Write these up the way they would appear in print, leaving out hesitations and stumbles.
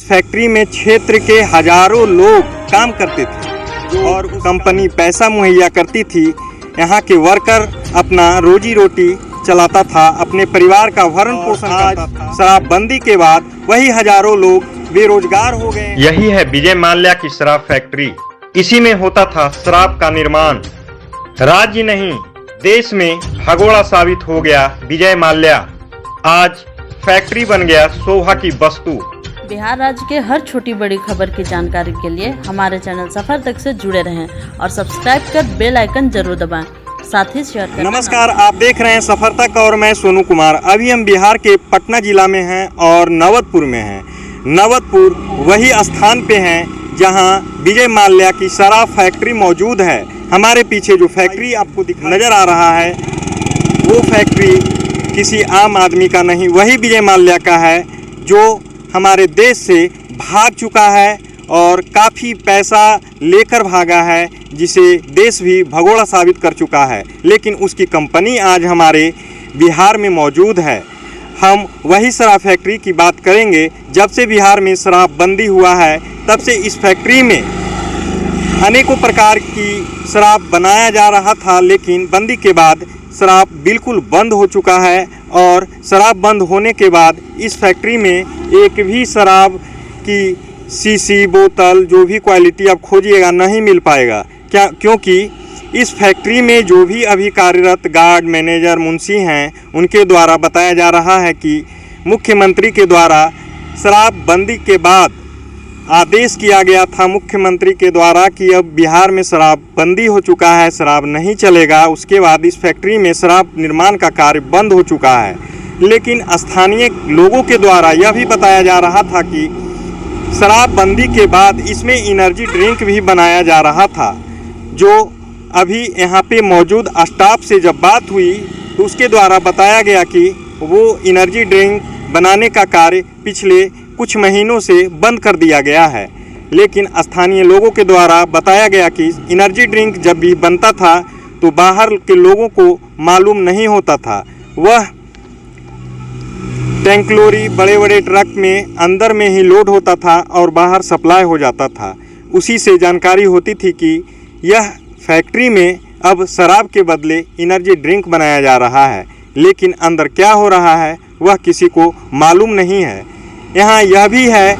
इस फैक्ट्री में क्षेत्र के हजारों लोग काम करते थे और कंपनी पैसा मुहैया करती थी। यहाँ के वर्कर अपना रोजी रोटी चलाता था, अपने परिवार का भरण पोषण करता था। शराबबंदी के बाद वही हजारों लोग बेरोजगार हो गए। यही है विजय माल्या की शराब फैक्ट्री। इसी में होता था शराब का निर्माण। राज्य नहीं देश में भगोड़ा साबित हो गया विजय माल्या। आज फैक्ट्री बन गया शोभा की वस्तु। बिहार राज्य के हर छोटी बड़ी खबर की जानकारी के लिए हमारे चैनल सफर तक से जुड़े रहें और सब्सक्राइब कर बेल आइकन जरूर दबाएं, साथ ही शेयर करें। नमस्कार, आप देख रहे हैं सफर तक और मैं सोनू कुमार। अभी हम बिहार के पटना जिला में हैं और नवतपुर में हैं। नवतपुर वही स्थान पे हैं जहां विजय माल्या की शराब फैक्ट्री मौजूद है। हमारे पीछे जो फैक्ट्री आपको नजर आ रहा है वो फैक्ट्री किसी आम आदमी का नहीं, वही विजय माल्या का है जो हमारे देश से भाग चुका है और काफ़ी पैसा लेकर भागा है, जिसे देश भी भगोड़ा साबित कर चुका है। लेकिन उसकी कंपनी आज हमारे बिहार में मौजूद है। हम वही शराब फैक्ट्री की बात करेंगे। जब से बिहार में शराबबंदी हुआ है तब से इस फैक्ट्री में अनेकों प्रकार की शराब बनाया जा रहा था, लेकिन बंदी के बाद शराब बिल्कुल बंद हो चुका है। और शराब बंद होने के बाद इस फैक्ट्री में एक भी शराब की शीशी बोतल जो भी क्वालिटी आप खोजिएगा नहीं मिल पाएगा। क्योंकि इस फैक्ट्री में जो भी अभी कार्यरत गार्ड, मैनेजर, मुंशी हैं, उनके द्वारा बताया जा रहा है कि मुख्यमंत्री के द्वारा शराबबंदी के बाद आदेश किया गया था मुख्यमंत्री के द्वारा कि अब बिहार में शराबबंदी हो चुका है, शराब नहीं चलेगा। उसके बाद इस फैक्ट्री में शराब निर्माण का कार्य बंद हो चुका है। लेकिन स्थानीय लोगों के द्वारा यह भी बताया जा रहा था कि शराबबंदी के बाद इसमें एनर्जी ड्रिंक भी बनाया जा रहा था। जो अभी यहाँ पे मौजूद स्टाफ से जब बात हुई तो उसके द्वारा बताया गया कि वो एनर्जी ड्रिंक बनाने का कार्य पिछले कुछ महीनों से बंद कर दिया गया है। लेकिन स्थानीय लोगों के द्वारा बताया गया कि एनर्जी ड्रिंक जब भी बनता था तो बाहर के लोगों को मालूम नहीं होता था। वह टैंक लॉरी बड़े बड़े ट्रक में अंदर में ही लोड होता था और बाहर सप्लाई हो जाता था। उसी से जानकारी होती थी कि यह फैक्ट्री में अब शराब के बदले एनर्जी ड्रिंक बनाया जा रहा है। लेकिन अंदर क्या हो रहा है वह किसी को मालूम नहीं है। यहाँ यह भी है,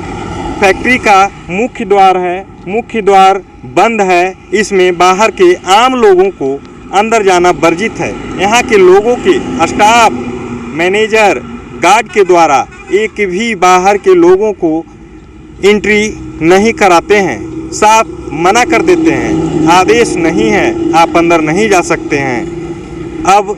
फैक्ट्री का मुख्य द्वार है, मुख्य द्वार बंद है। इसमें बाहर के आम लोगों को अंदर जाना वर्जित है। यहाँ के लोगों के स्टाफ, मैनेजर, गार्ड के द्वारा एक भी बाहर के लोगों को एंट्री नहीं कराते हैं, साफ मना कर देते हैं। आदेश नहीं है, आप अंदर नहीं जा सकते हैं। अब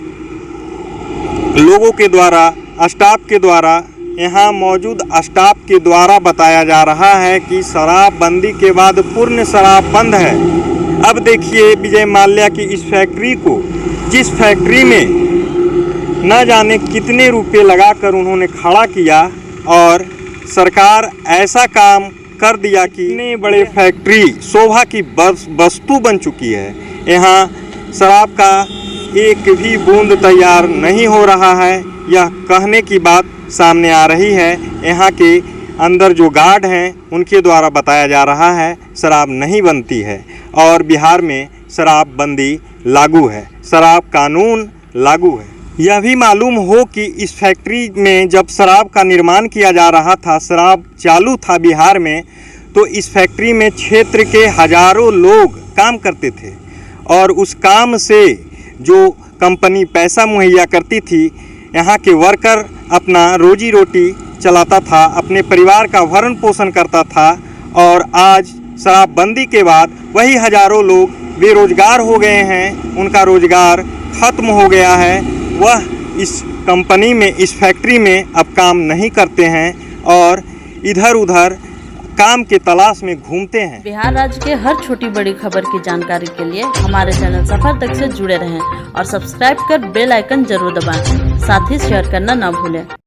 लोगों के द्वारा, स्टाफ के द्वारा, यहाँ मौजूद स्टाफ के द्वारा बताया जा रहा है कि शराबबंदी के बाद पूर्ण शराब बंद है। अब देखिए विजय माल्या की इस फैक्ट्री को, जिस फैक्ट्री में न जाने कितने रुपए लगाकर उन्होंने खड़ा किया और सरकार ऐसा काम कर दिया कि इतने बड़े फैक्ट्री शोभा की वस्तु बन चुकी है। यहाँ शराब का एक भी बूंद तैयार नहीं हो रहा है। यह कहने की बात सामने आ रही है। यहाँ के अंदर जो गार्ड हैं उनके द्वारा बताया जा रहा है शराब नहीं बनती है और बिहार में शराबबंदी लागू है, शराब कानून लागू है। यह भी मालूम हो कि इस फैक्ट्री में जब शराब का निर्माण किया जा रहा था, शराब चालू था बिहार में, तो इस फैक्ट्री में क्षेत्र के हजारों लोग काम करते थे और उस काम से जो कंपनी पैसा मुहैया करती थी, यहाँ के वर्कर अपना रोजी रोटी चलाता था, अपने परिवार का भरण पोषण करता था। और आज शराबबंदी के बाद वही हजारों लोग बेरोजगार हो गए हैं, उनका रोजगार खत्म हो गया है। वह इस कंपनी में, इस फैक्ट्री में अब काम नहीं करते हैं और इधर उधर काम के तलाश में घूमते हैं। बिहार राज्य के हर छोटी बड़ी खबर की जानकारी के लिए हमारे चैनल सफर तक से जुड़े रहें और सब्सक्राइब कर बेल आइकन जरूर दबाएं, साथ ही शेयर करना न भूलें।